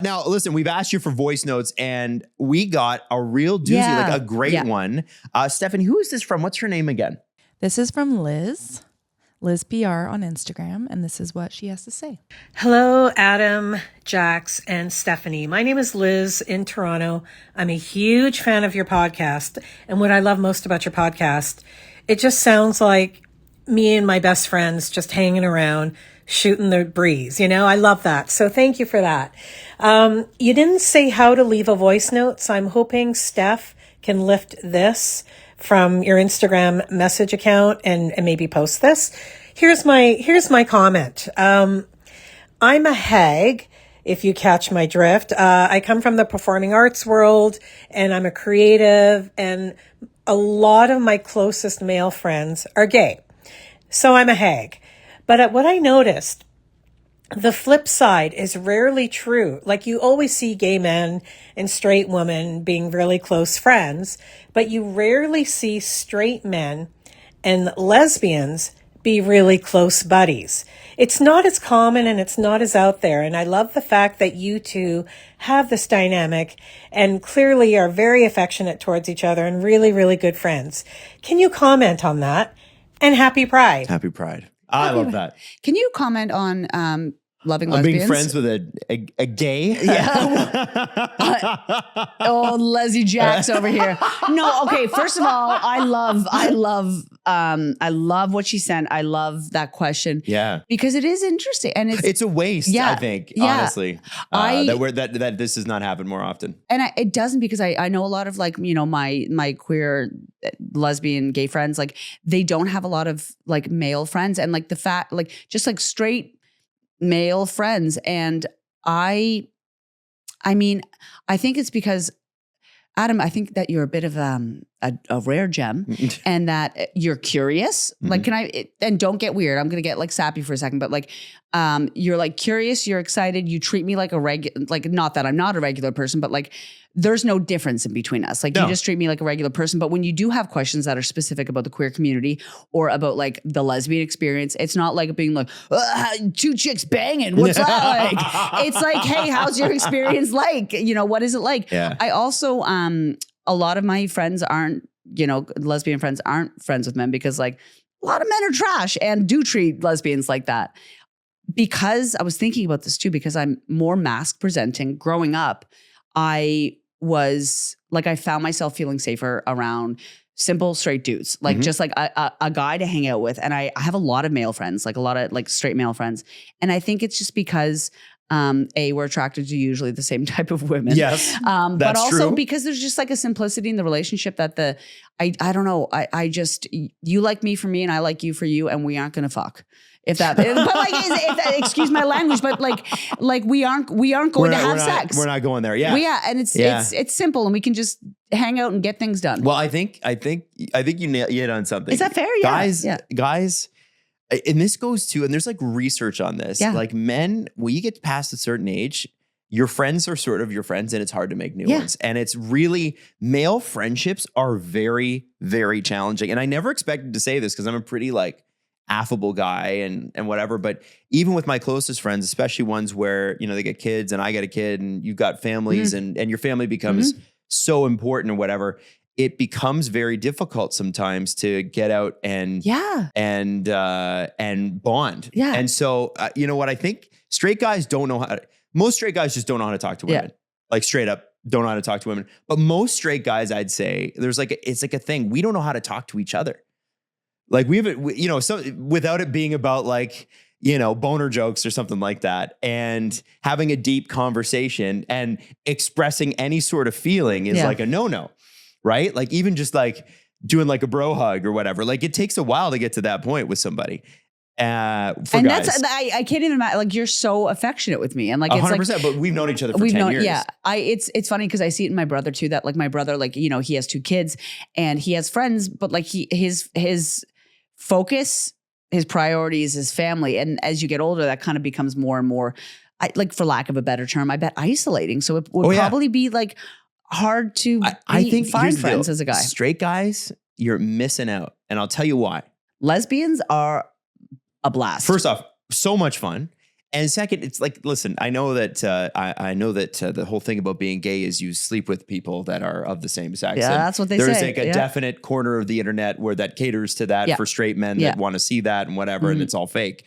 Now, listen, we've asked you for voice notes and we got a real doozy, like a great one. Stephanie, who is this from? What's her name again? This is from Liz PR on Instagram, and this is what she has to say. Hello, Adam, Jax, and Stephanie. My name is Liz in Toronto. I'm a huge fan of your podcast. And what I love most about your podcast, it just sounds like me and my best friends just hanging around, shooting the breeze. You know, I love that. So thank you for that. You didn't say how to leave a voice note, so I'm hoping Steph can lift this from your Instagram message account and maybe post this. Here's my comment. I'm a hag, if you catch my drift. I come from the performing arts world and I'm a creative, and a lot of my closest male friends are gay. So I'm a hag. But what I noticed, the flip side is rarely true. Like, you always see gay men and straight women being really close friends, but you rarely see straight men and lesbians be really close buddies. It's not as common and it's not as out there. And I love the fact that you two have this dynamic and clearly are very affectionate towards each other and really, really good friends. Can you comment on that? And happy Pride. Happy Pride. I love that. Can you comment on loving lesbians? Being friends with a gay? Yeah. Oh, Leslie Jax over here. No, okay. First of all, I love what she sent. I love that question. Yeah. Because it is interesting. And it's a waste, I think, honestly. That this does not happen more often. And it doesn't, because I know a lot of, like, you know, my queer lesbian gay friends, like, they don't have a lot of like male friends, and like the fact, like, just like straight male friends. And I mean, I think it's because, Adam, I think that you're a bit of a rare gem and that you're curious. Like, and don't get weird. I'm going to get like sappy for a second, but like, you're like curious, you're excited. You treat me like a regular, like, not that I'm not a regular person, but like, there's no difference in between us. Like, you just treat me like a regular person. But when you do have questions that are specific about the queer community or about like the lesbian experience, it's not like being like, two chicks banging, what's that like? It's like, hey, how's your experience like? You know, what is it like? Yeah. I also, a lot of my friends aren't, you know, lesbian friends aren't friends with men, because like a lot of men are trash and do treat lesbians like that. Because I was thinking about this too, because I'm more mask presenting. Growing up, I was like, I found myself feeling safer around simple straight dudes, like just like a guy to hang out with. And I have a lot of male friends, like a lot of like straight male friends. And I think it's just because we're attracted to usually the same type of women. Yes, but also true. because there's just like a simplicity in the relationship that I don't know. I just, you like me for me and I like you for you, and we aren't going to fuck. If that, but like, excuse my language, but like we aren't going to have sex. We're not going there. Yeah. Well, and it's simple, and we can just hang out and get things done. Well, I think you hit on something. Is that fair? Yeah. Guys, and this goes to, and there's like research on this. Yeah. Like, men, when you get past a certain age, your friends are sort of your friends, and it's hard to make new ones. And it's really, male friendships are very, very challenging. And I never expected to say this because I'm a pretty like affable guy and whatever. But even with my closest friends, especially ones where, you know, they get kids and I get a kid and you've got families and your family becomes so important or whatever, it becomes very difficult sometimes to get out and bond. Yeah. And so, you know what, I think straight guys don't know how to, most straight guys just don't know how to talk to women. Like, straight up don't know how to talk to women. But most straight guys, I'd say, there's like, it's like a thing. We don't know how to talk to each other. Like, you know, so without it being about like, you know, boner jokes or something like that, and having a deep conversation and expressing any sort of feeling is like a no-no, right? Like, even just like doing like a bro hug or whatever, like, it takes a while to get to that point with somebody. For guys. That's, I can't even imagine, like, you're so affectionate with me. And like, it's 100%, like, but we've known each other for 10 years. Yeah. It's funny because I see it in my brother too, that like my brother, like, you know, he has 2 kids and he has friends, but like his focus, his priority is his family. And as you get older, that kind of becomes more and more, like, for lack of a better term, I bet isolating. So it would probably be like hard to find friends as a guy. Straight guys, you're missing out. And I'll tell you why. Lesbians are a blast. First off, so much fun. And second, it's like, listen, I know that I know that the whole thing about being gay is you sleep with people that are of the same sex. Yeah, And that's what they there's say. like a definite corner of the internet where that caters to that for straight men that want to see that and whatever, and it's all fake.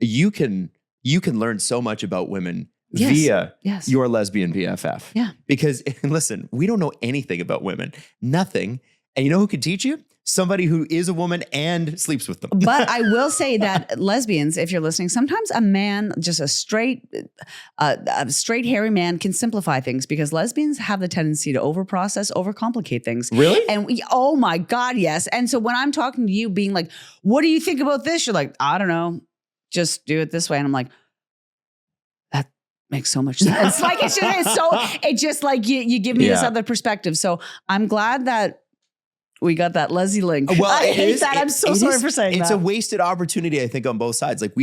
You can learn so much about women via your lesbian BFF. Yeah. Because listen, we don't know anything about women, nothing. And you know who can teach you? Somebody who is a woman and sleeps with them. But I will say that lesbians, if you're listening, sometimes a man, just a straight hairy man can simplify things because lesbians have the tendency to overprocess, overcomplicate things. Really? And oh my God, yes. And so when I'm talking to you being like, what do you think about this? You're like, I don't know, just do it this way. And I'm like, that makes so much sense. Like it's just like you give me this other perspective. So I'm glad that we got that Leslie link. Well, I hate that. I'm so sorry for saying that. It's a wasted opportunity, I think, on both sides. Like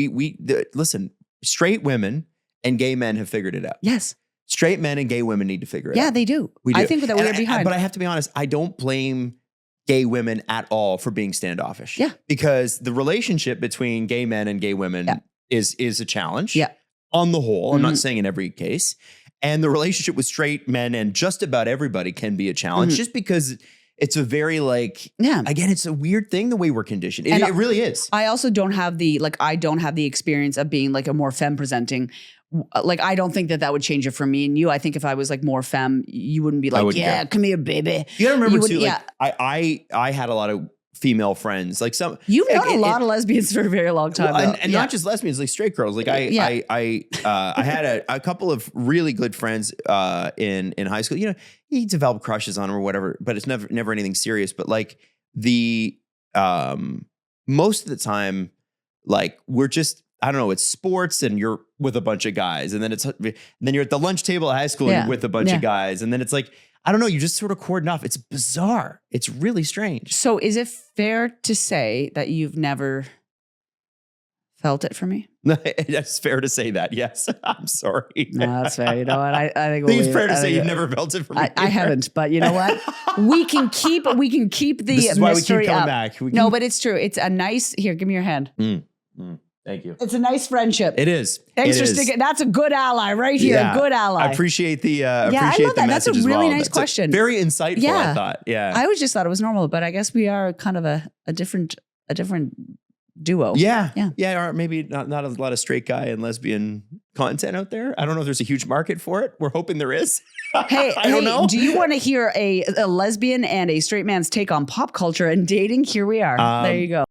listen, straight women and gay men have figured it out. Yes. Straight men and gay women need to figure it out. Yeah, they do. We do. I think that we are behind. But I have to be honest, I don't blame gay women at all for being standoffish. Yeah. Because the relationship between gay men and gay women is a challenge. Yeah. On the whole, I'm not saying in every case. And the relationship with straight men and just about everybody can be a challenge just because it's a very again, it's a weird thing the way we're conditioned. It really is. I also don't have the experience of being like a more femme presenting. Like, I don't think that would change it for me and you. I think if I was like more femme, you wouldn't be like, come here, baby. You gotta remember too, I had a lot of female friends. Like you've known a lot of lesbians for a very long time. Well, and not just lesbians, like straight girls. Like I had a couple of really good friends in high school. You know, you develop crushes on them or whatever, but it's never anything serious. But like the most of the time, like we're just, I don't know, it's sports and you're with a bunch of guys, and then you're at the lunch table at high school and you're with a bunch of guys, and then it's like, I don't know, you just sort of cordon off. It's bizarre. It's really strange. So is it fair to say that you've never felt it for me? That's fair to say that, yes. I'm sorry. No, that's fair. You know what? I think it's fair to say you've never felt it for me. I haven't, but you know what? We can keep the this is why mystery we keep coming up. back. No, but it's true. It's a nice, here, give me your hand. Thank you. It's a nice friendship. It is. Thanks for sticking. That's a good ally right here. Yeah, a good ally. I appreciate the I love that. That's a really nice question. Very insightful, I thought. Yeah. I always just thought it was normal, but I guess we are kind of a different duo. Yeah. Or maybe not a lot of straight guy and lesbian content out there. I don't know if there's a huge market for it. We're hoping there is. Hey, I don't know. Do you want to hear a lesbian and a straight man's take on pop culture and dating? Here we are. There you go.